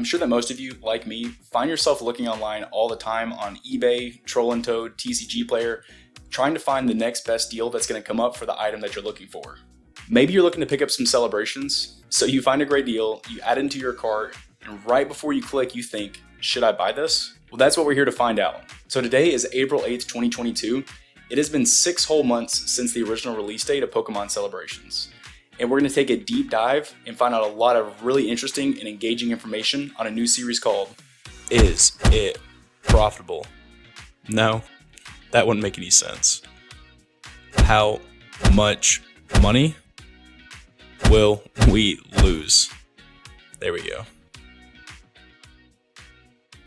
I'm sure that most of you, like me, find yourself looking online all the time on eBay, Troll and Toad, TCG Player, trying to find the next best deal that's going to come up for the item that you're looking for. Maybe you're looking to pick up some celebrations, so you find a great deal, you add it into your cart, and right before you click, you think, should I buy this? Well, that's what we're here to find out. So today is April 8th, 2022. It has been 6 whole months since the original release date of Pokemon Celebrations. And we're going to take a deep dive and find out a lot of really interesting and engaging information on a new series called Is It Profitable? No, that wouldn't make any sense. How much money will we lose? There we go.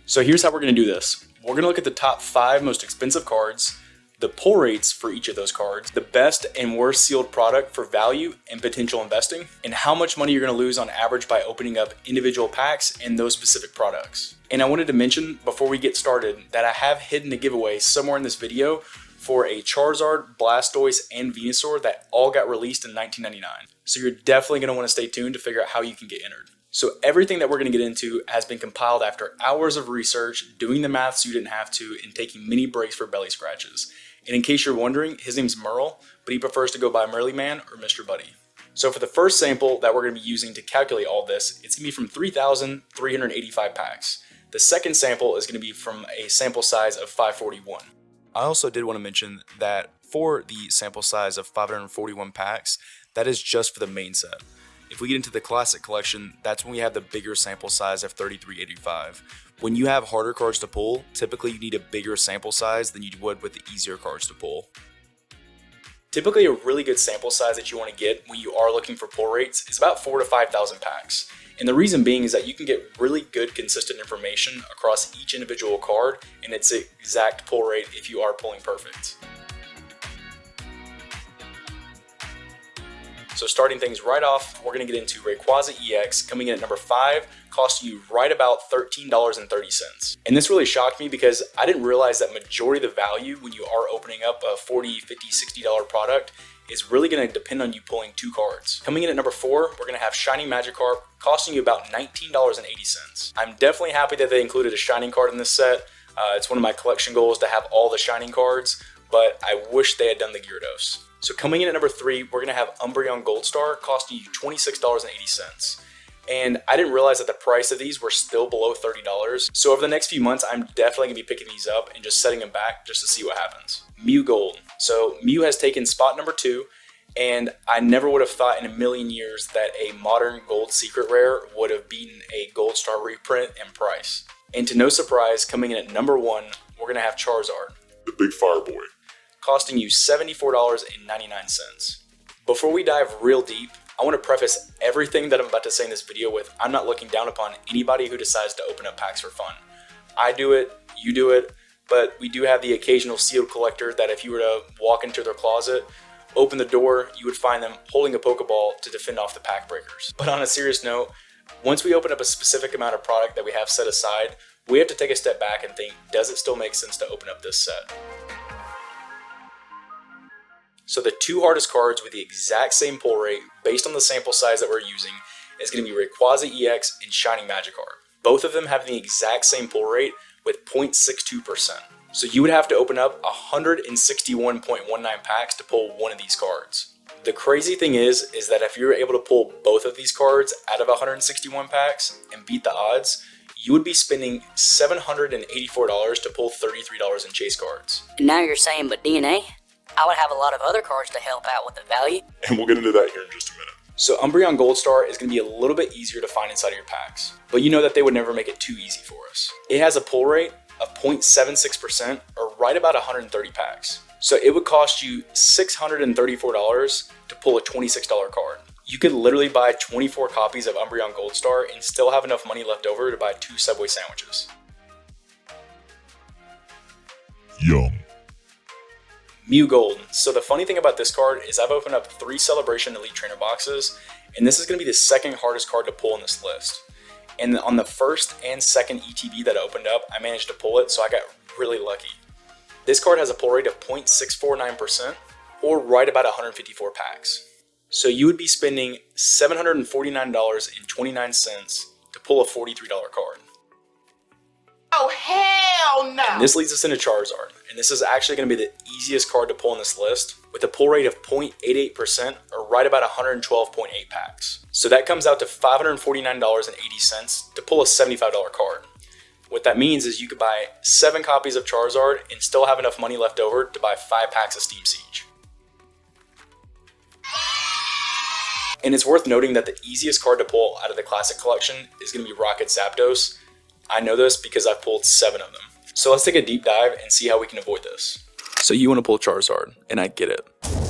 So here's how we're going to do this. We're going to look at the top 5 most expensive cards, the pull rates for each of those cards, the best and worst sealed product for value and potential investing, and how much money you're going to lose on average by opening up individual packs in those specific products. And I wanted to mention before we get started that I have hidden a giveaway somewhere in this video for a Charizard, Blastoise, and Venusaur that all got released in 1999. So you're definitely going to want to stay tuned to figure out how you can get entered. So everything that we're going to get into has been compiled after hours of research, doing the math so you didn't have to, and taking many breaks for belly scratches. And in case you're wondering, his name's Merle, but he prefers to go by Merly Man or Mr. Buddy. So for the first sample that we're going to be using to calculate all this, it's going to be from 3,385 packs. The second sample is going to be from a sample size of 541. I also did want to mention that for the sample size of 541 packs, that is just for the main set. If we get into the classic collection, that's when we have the bigger sample size of 3,385. When you have harder cards to pull, typically you need a bigger sample size than you would with the easier cards to pull. Typically a really good sample size that you want to get when you are looking for pull rates is about 4,000 to 5,000 packs. And the reason being is that you can get really good consistent information across each individual card and its exact pull rate if you are pulling perfect. So starting things right off, we're going to get into Rayquaza EX coming in at number 5, costing you right about $13.30. And this really shocked me because I didn't realize that majority of the value when you are opening up a $40, $50, $60 product is really going to depend on you pulling 2 cards. Coming in at number 4, we're going to have Shiny Magikarp costing you about $19.80. I'm definitely happy that they included a Shining card in this set. It's one of my collection goals to have all the Shining cards, but I wish they had done the Gyarados. So coming in at number 3, we're going to have Umbreon Goldstar costing you $26.80. And I didn't realize that the price of these were still below $30. So over the next few months, I'm definitely going to be picking these up and just setting them back just to see what happens. Mew Gold. So Mew has taken spot number 2, and I never would have thought in a million years that a modern gold secret rare would have beaten a Goldstar reprint in price. And to no surprise, coming in at number 1, we're going to have Charizard, the big fire boy, costing you $74.99. Before we dive real deep, I want to preface everything that I'm about to say in this video with I'm not looking down upon anybody who decides to open up packs for fun. I do it, you do it, but we do have the occasional sealed collector that if you were to walk into their closet, open the door, you would find them holding a Pokeball to defend off the pack breakers. But on a serious note, once we open up a specific amount of product that we have set aside, we have to take a step back and think, does it still make sense to open up this set? So the 2 hardest cards with the exact same pull rate based on the sample size that we're using is going to be Rayquaza EX and Shining Magikarp. Both of them have the exact same pull rate with 0.62%. So you would have to open up 161.19 packs to pull one of these cards. The crazy thing is that if you were able to pull both of these cards out of 161 packs and beat the odds, you would be spending $784 to pull $33 in chase cards. Now you're saying, but DNA? I would have a lot of other cards to help out with the value. and we'll get into that here in just a minute. So Umbreon Goldstar is going to be a little bit easier to find inside of your packs, but you know that they would never make it too easy for us. It has a pull rate of 0.76% or right about 130 packs. So it would cost you $634 to pull a $26 card. You could literally buy 24 copies of Umbreon Goldstar and still have enough money left over to buy 2 Subway sandwiches. Yum. Mew Gold. So the funny thing about this card is I've opened up 3 Celebration Elite Trainer boxes, and this is going to be the second hardest card to pull in this list. And on the first and second ETB that I opened up, I managed to pull it, so I got really lucky. This card has a pull rate of 0.649%, or right about 154 packs. So you would be spending $749.29 to pull a $43 card. Oh, hell no! And this leads us into Charizard, and this is actually going to be the easiest card to pull in this list, with a pull rate of 0.88% or right about 112.8 packs. So that comes out to $549.80 to pull a $75 card. What that means is you could buy 7 copies of Charizard and still have enough money left over to buy 5 packs of Steam Siege. And it's worth noting that the easiest card to pull out of the Classic Collection is going to be Rocket Zapdos. I know this because I've pulled 7 of them. So let's take a deep dive and see how we can avoid this. So you want to pull Charizard, and I get it.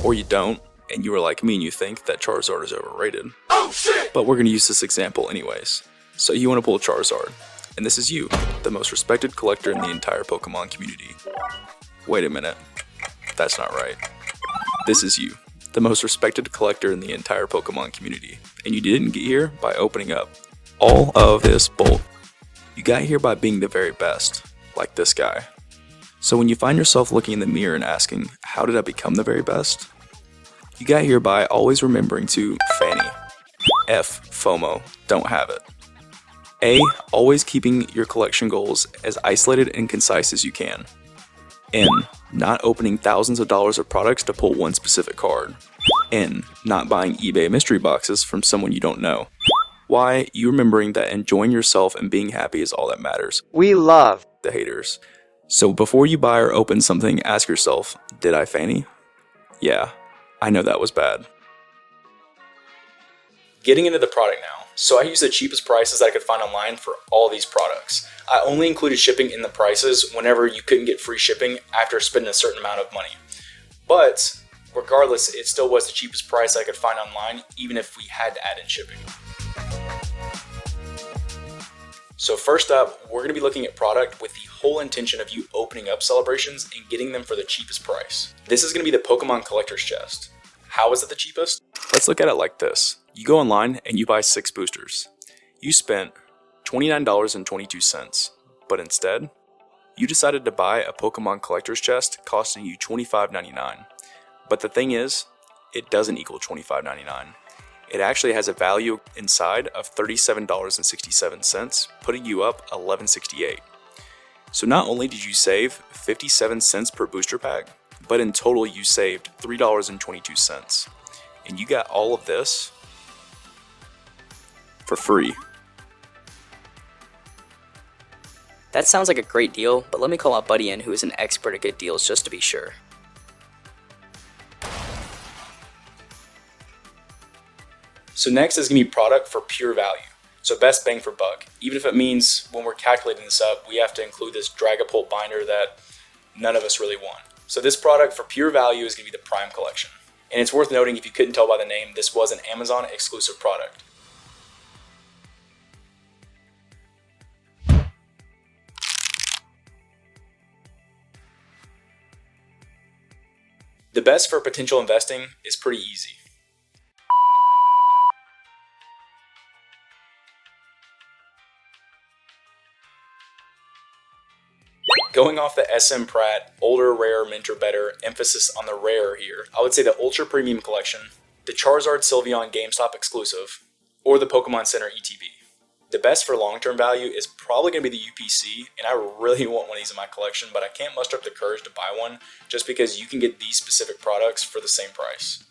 Or you don't, and you are like me and you think that Charizard is overrated. Oh shit! But we're going to use this example anyways. So you want to pull Charizard, and this is you, the most respected collector in the entire Pokemon community. Wait a minute. That's not right. This is you, the most respected collector in the entire Pokemon community, and you didn't get here by opening up all of this bulk. You got here by being the very best, like this guy. So when you find yourself looking in the mirror and asking, how did I become the very best? You got here by always remembering to Fanny. F, FOMO, don't have it. A, always keeping your collection goals as isolated and concise as you can. N, not opening thousands of dollars of products to pull one specific card. N, not buying eBay mystery boxes from someone you don't know. Y, you remembering that enjoying yourself and being happy is all that matters. We love The haters. So before you buy or open something, ask yourself, did I Fanny? Yeah, I know that was bad. Getting into the product now. So I used the cheapest prices that I could find online for all these products. I only included shipping in the prices whenever you couldn't get free shipping after spending a certain amount of money. But regardless, it still was the cheapest price I could find online, even if we had to add in shipping. So first up, we're going to be looking at product with the whole intention of you opening up celebrations and getting them for the cheapest price. This is going to be the Pokemon Collector's Chest. How is it the cheapest? Let's look at it like this. You go online and you buy 6 boosters. You spent $29.22, but instead, you decided to buy a Pokemon Collector's Chest costing you $25.99. But the thing is, it doesn't equal $25.99. It actually has a value inside of $37.67, putting you up $11.68. So not only did you save 57 cents per booster pack, but in total you saved $3.22. And you got all of this for free. That sounds like a great deal, but let me call my buddy in who is an expert at good deals just to be sure. So next is going to be product for pure value. So best bang for buck. Even if it means when we're calculating this up, we have to include this Dragapult binder that none of us really want. So this product for pure value is going to be the Prime Collection. And it's worth noting, if you couldn't tell by the name, this was an Amazon exclusive product. The best for potential investing is pretty easy. Going off the SM Pratt, older, rare, minter better, emphasis on the rare here, I would say the Ultra Premium Collection, the Charizard Sylveon GameStop exclusive, or the Pokemon Center ETB. The best for long-term value is probably going to be the UPC, and I really want one of these in my collection, but I can't muster up the courage to buy one just because you can get these specific products for the same price.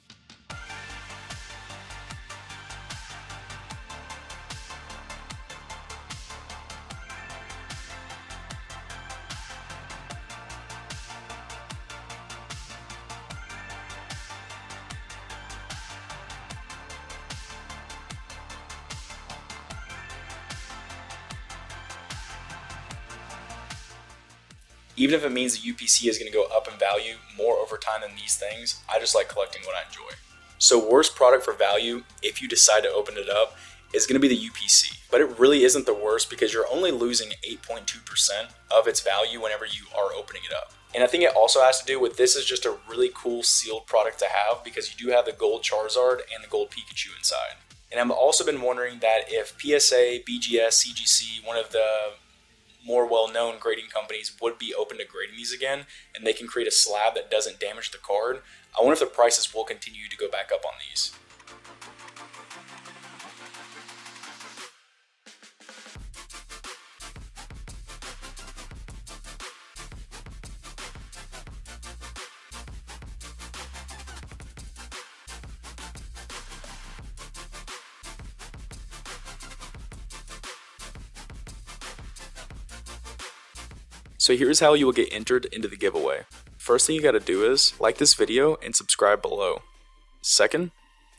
Even if it means the UPC is going to go up in value more over time than these things, I just like collecting what I enjoy. So worst product for value, if you decide to open it up, is going to be the UPC. But it really isn't the worst because you're only losing 8.2% of its value whenever you are opening it up. And I think it also has to do with this is just a really cool sealed product to have because you do have the gold Charizard and the gold Pikachu inside. And I've also been wondering that if PSA, BGS, CGC, one of the more well-known grading companies would be open to grading these again, and they can create a slab that doesn't damage the card. I wonder if the prices will continue to go back up on these. So here's how you will get entered into the giveaway. First thing you gotta do is like this video and subscribe below. Second,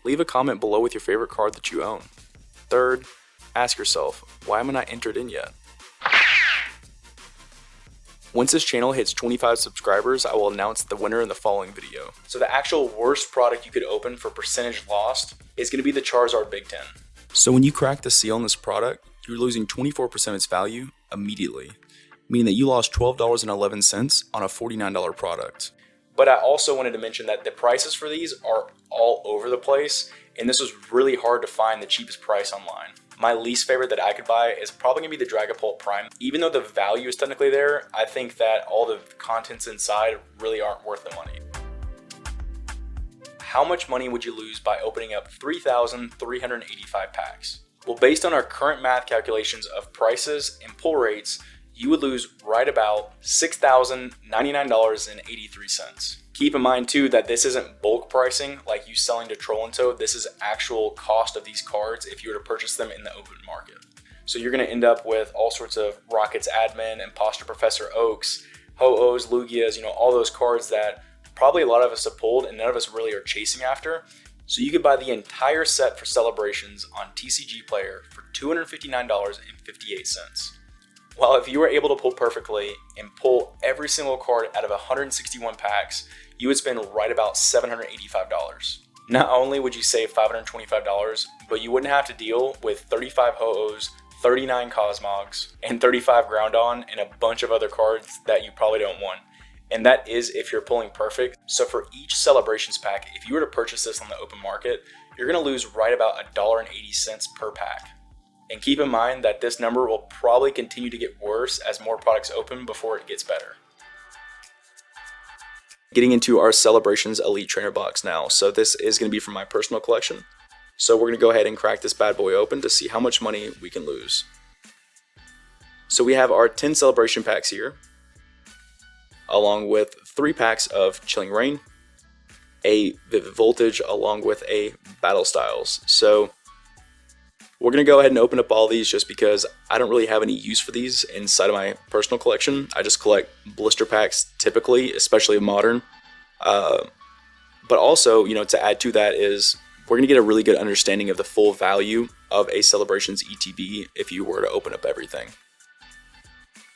leave a comment below with your favorite card that you own. Third, ask yourself, why am I not entered in yet? Once this channel hits 25 subscribers, I will announce the winner in the following video. So the actual worst product you could open for percentage lost is going to be the Charizard Big Ten. So when you crack the seal on this product, you're losing 24% of its value immediately, meaning that you lost $12.11 on a $49 product. But I also wanted to mention that the prices for these are all over the place, and this was really hard to find the cheapest price online. My least favorite that I could buy is probably going to be the Dragapult Prime. Even though the value is technically there, I think that all the contents inside really aren't worth the money. How much money would you lose by opening up 3,385 packs? Well, based on our current math calculations of prices and pull rates, you would lose right about $6,099.83. Keep in mind too that this isn't bulk pricing like you selling to Trollento. This is actual cost of these cards if you were to purchase them in the open market. So you're going to end up with all sorts of Rockets Admin, Imposter Professor Oaks, Ho-Ohs, Lugias, all those cards that probably a lot of us have pulled and none of us really are chasing after. So you could buy the entire set for Celebrations on TCG Player for $259.58. While if you were able to pull perfectly and pull every single card out of 161 packs, you would spend right about $785. Not only would you save $525, but you wouldn't have to deal with 35 Ho-Ohs, 39 Cosmogs, and 35 Groudon, and a bunch of other cards that you probably don't want. And that is if you're pulling perfect. So for each Celebrations pack, if you were to purchase this on the open market, you're going to lose right about $1.80 per pack. And keep in mind that this number will probably continue to get worse as more products open before it gets better. Getting into our Celebrations Elite Trainer box now. So this is going to be from my personal collection. So we're going to go ahead and crack this bad boy open to see how much money we can lose. So we have our 10 Celebration packs here, along with 3 packs of Chilling Reign, a Vivid Voltage, along with a Battle Styles. So we're going to go ahead and open up all these just because I don't really have any use for these inside of my personal collection. I just collect blister packs typically, especially modern. But also, to add to that is we're going to get a really good understanding of the full value of a Celebrations ETB if you were to open up everything.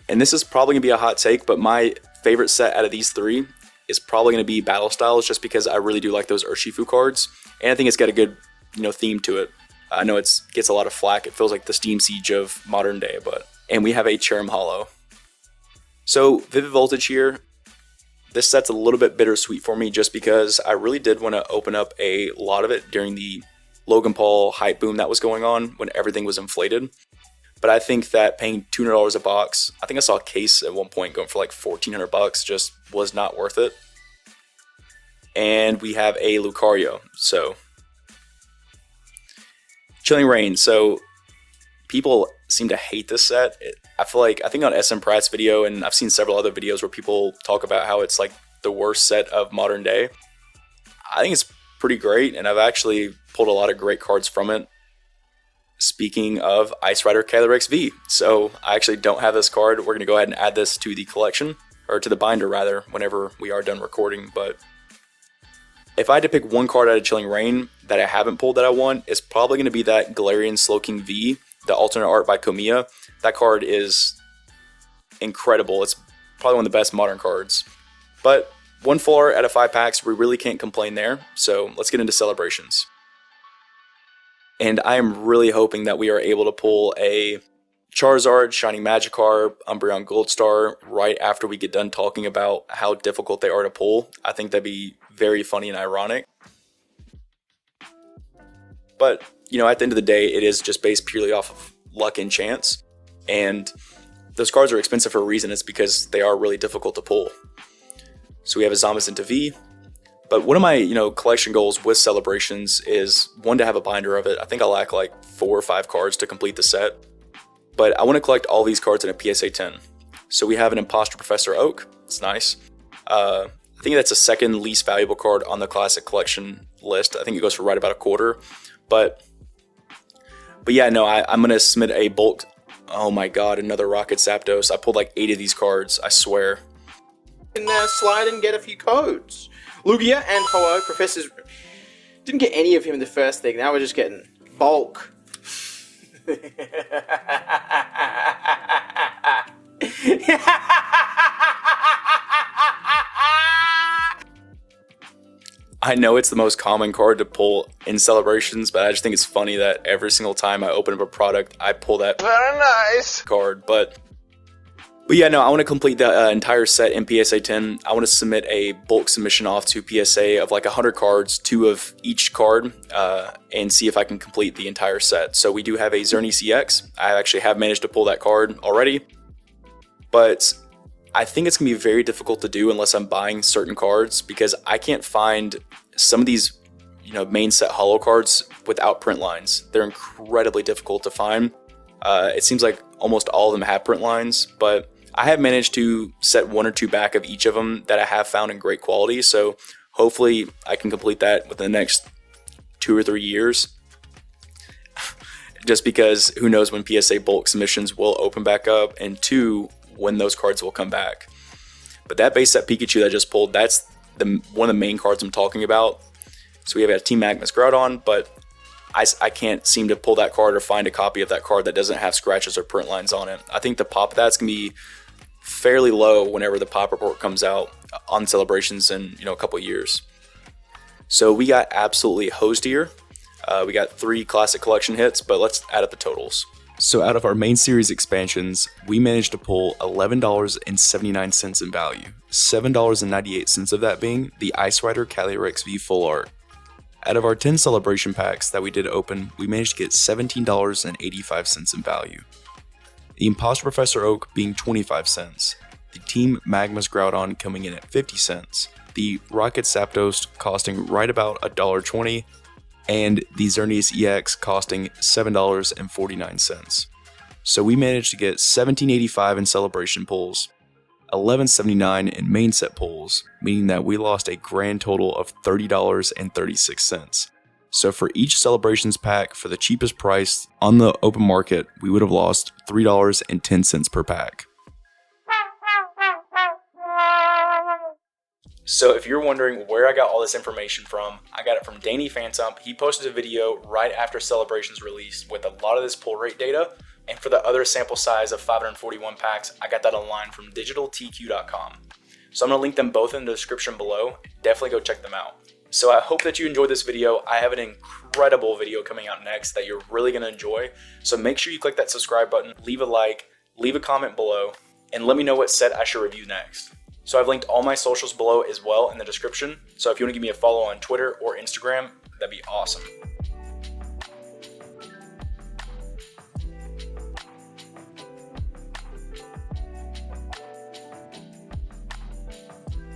And this is probably going to be a hot take, but my favorite set out of these 3 is probably going to be Battle Styles just because I really do like those Urshifu cards. And I think it's got a good, theme to it. I know it gets a lot of flack. It feels like the Steam Siege of modern day, and we have a Cherrim Hollow. So Vivid Voltage here. This set's a little bit bittersweet for me just because I really did want to open up a lot of it during the Logan Paul hype boom that was going on when everything was inflated. But I think that paying $200 a box, I think I saw a case at one point going for like $1,400, just was not worth it. And we have a Lucario. So Chilling Reign. So people seem to hate this set. I think on SM Pratt's video, and I've seen several other videos where people talk about how it's like the worst set of modern day. I think it's pretty great, and I've actually pulled a lot of great cards from it. Speaking of Ice Rider Calyrex V. So I actually don't have this card. We're going to go ahead and add this to the collection, or to the binder rather, whenever we are done recording. But if I had to pick one card out of Chilling Reign that I haven't pulled that I want, it's probably going to be that Galarian Slowking V, the alternate art by Komiya. That card is incredible. It's probably one of the best modern cards. But one full art out of 5 packs, we really can't complain there. So let's get into Celebrations. And I am really hoping that we are able to pull a Charizard, Shining Magikarp, Umbreon Goldstar right after we get done talking about how difficult they are to pull. I think that'd be very funny and ironic. But, at the end of the day, it is just based purely off of luck and chance. And those cards are expensive for a reason. It's because they are really difficult to pull. So we have a Zamazenta V. But one of my, collection goals with Celebrations is, one, to have a binder of it. I think I lack like 4 or 5 cards to complete the set. But I want to collect all these cards in a PSA 10. So we have an Imposter Professor Oak. It's nice. I think that's the second least valuable card on the Classic Collection list. I think it goes for right about a quarter. But yeah, no, I'm going to submit a bulk Oh my god, another Rocket Zapdos. I pulled like 8 of these cards, I swear. And slide and get a few codes. Lugia and Ho-Oh, Professors... Didn't get any of him in the first thing, now we're just getting bulk. I know it's the most common card to pull in celebrations, but I just think it's funny that every single time I open up a product, I pull that Very nice. card. But yeah, no, I want to complete the entire set in PSA 10. I want to submit a bulk submission off to PSA of like 100 cards, 2 of each card, and see if I can complete the entire set. So we do have a Xerneas EX. I actually have managed to pull that card already, but I think it's going to be very difficult to do unless I'm buying certain cards, because I can't find some of these, main set holo cards without print lines. They're incredibly difficult to find. It seems like almost all of them have print lines, but I have managed to set 1 or 2 back of each of them that I have found in great quality. So hopefully I can complete that within the next 2 or 3 years. Just because who knows when PSA bulk submissions will open back up, and 2, when those cards will come back. But that base set Pikachu that I just pulled, that's one of the main cards I'm talking about. So we have a Team Magma's Groudon, but I can't seem to pull that card or find a copy of that card that doesn't have scratches or print lines on it. I think the pop of that's going to be fairly low whenever the pop report comes out on celebrations in a couple of years. So we got absolutely hosed here. We got 3 classic collection hits, but let's add up the totals. So out of our main series expansions, we managed to pull $11.79 in value, $7.98 of that being the Ice Rider Calyrex V Full Art. Out of our 10 celebration packs that we did open, we managed to get $17.85 in value. The Imposter Professor Oak being 25 cents, the Team Magma's Groudon coming in at 50 cents, the Rocket Zapdos costing right about $1.20, and the Xerneas EX costing $7.49. So we managed to get $17.85 in celebration pulls, $11.79 in main set pulls, meaning that we lost a grand total of $30.36. So for each celebrations pack for the cheapest price on the open market, we would have lost $3.10 per pack. So if you're wondering where I got all this information from, I got it from Danny Phantom. He posted a video right after Celebrations released with a lot of this pull rate data. And for the other sample size of 541 packs, I got that online from digitaltq.com. So I'm going to link them both in the description below. Definitely go check them out. So I hope that you enjoyed this video. I have an incredible video coming out next that you're really going to enjoy. So make sure you click that subscribe button, leave a like, leave a comment below, and let me know what set I should review next. So I've linked all my socials below as well in the description. So if you want to give me a follow on Twitter or Instagram, that'd be awesome.